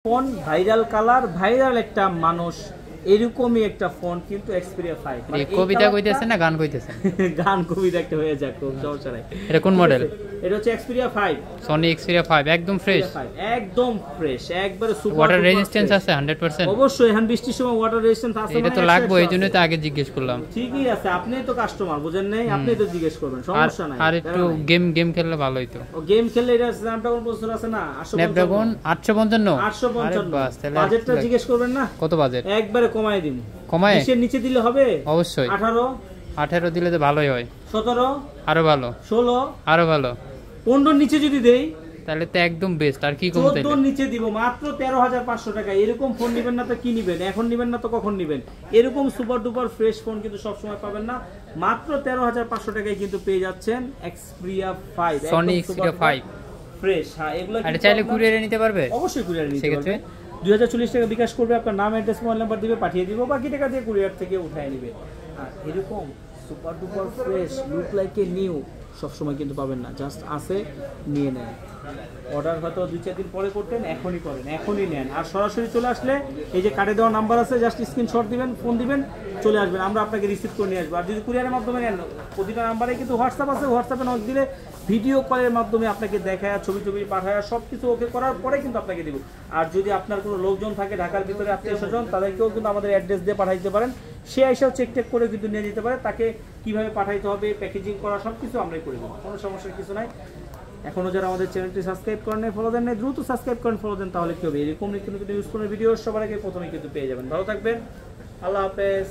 Phone viral colour viral একটা মানুষ এরকমই একটা ফোন কিন্তু Xperia 5 মানে কবিতা কইতেছেন না গান কইতেছেন? গান কবিতা একটা হয়ে যাক, খুব সমস্যা নাই। এটা কোন মডেল? এটা হচ্ছে Xperia 5, Sony Xperia 5 একদম ফ্রেশ, একদম ফ্রেশ, একবারে সুপার। ওয়াটার রেজিস্ট্যান্স আছে 100%? অবশ্যই, এখন বৃষ্টির সময় ওয়াটার রেজিস্ট্যান্স আছে। এটা তো লাগবে, এইজন্যই তো আগে জিজ্ঞেস করলাম। ঠিকই আছে, আপনিই তো কাস্টমার, বুঝেন নাই? আপনিই তো জিজ্ঞেস করবেন, সমস্যা নাই। আর একটু গেম খেললে ভালো হইতো। ও গেম খেললে এটা স্ন্যাপড্রাগন প্রসেসর আছে না, স্ন্যাপড্রাগন 855। 855 বাজেটটা জিজ্ঞেস করবেন না? কত বাজেট? একবারে কমায় দিন। কমায়? 20 এর নিচে দিলে হবে? অবশ্যই। 18 দিলে তো ভালোই হয়। 17 আরো ভালো। 16 আরো ভালো। 15 নিচে যদি দেই তাহলে তো একদম বেস্ট। আর কি কম তাইলে? 14 নিচে দিব মাত্র 13500 টাকা। এরকম ফোন নেবেন না তো কি নেবেন? এখন নেবেন না তো কখন নেবেন? এরকম সুপার ডুপার ফ্রেশ ফোন কিন্তু সব সময় পাবেন না। মাত্র 13500 টাকায় কিন্তু পেয়ে যাচ্ছেন Xperia 5, Sony Xperia 5 ফ্রেশ। হ্যাঁ, এগুলো এটা চাইলে কুরিয়ারে নিতে পারবে? অবশ্যই কুরিয়ারে নিতে পারবে। 2040 টাকা বিকাশ করবে, আপনার নাম অ্যাড্রেস মোবাইল নাম্বার দিবে, পাঠিয়ে দিব, বাকি টাকা দিয়ে কুরিয়ার থেকে উঠায় নেবে। আর এরকম super duper fresh look like a new সবসময় কিন্তু পাবেন না, জাস্ট আসে নিয়ে নেন। অর্ডার হয়তো 2-4 দিন পরে করতেন, এখনই করেন, এখনই নেন। আর সরাসরি চলে আসলে এই যে কার্ডে দেওয়া নাম্বার আছে, জাস্ট স্ক্রিনশট দিবেন, ফোন দিবেন, চলে আসবেন, আমরা আপনাকে রিসিভ করে নিয়ে আসবো। আর যদি কুরিয়ারের মাধ্যমে নেন, প্রতিটা নাম্বারে কিন্তু হোয়াটসঅ্যাপ আছে, হোয়াটসঅ্যাপে নক দিলে ভিডিও কলের মাধ্যমে আপনাকে দেখায়, ছবি পাঠায়, সব কিছু ওকে করার পরে কিন্তু আপনাকে দিব। আর যদি আপনার কোনো লোকজন থাকে ঢাকার ভিতরে, আত্মীয় স্বজন, তাদেরকেও কিন্তু আমাদের অ্যাড্রেস দিয়ে পাঠাইতে পারেন। সে এসেও চেক করে কিন্তু নিয়ে যেতে পারে। তাকে কিভাবে পাঠাইতে হবে, প্যাকেজিং করা, সব কিছু আমরাই করে দেবো, কোনো সমস্যার কিছু নাই। এখনো যারা আমাদের চ্যানেলটি সাবস্ক্রাইব করেন নাই, ফলো দেন নাই, দ্রুত সাবস্ক্রাইব করেন, ফলো দেন, তাহলে কি হবে? এরকম নিত্য নতুন ইউজ করার ভিডিও সবার আগে প্রথমে কিন্তু পেয়ে যাবেন। ভালো থাকবেন, আল্লাহ হাফেজ।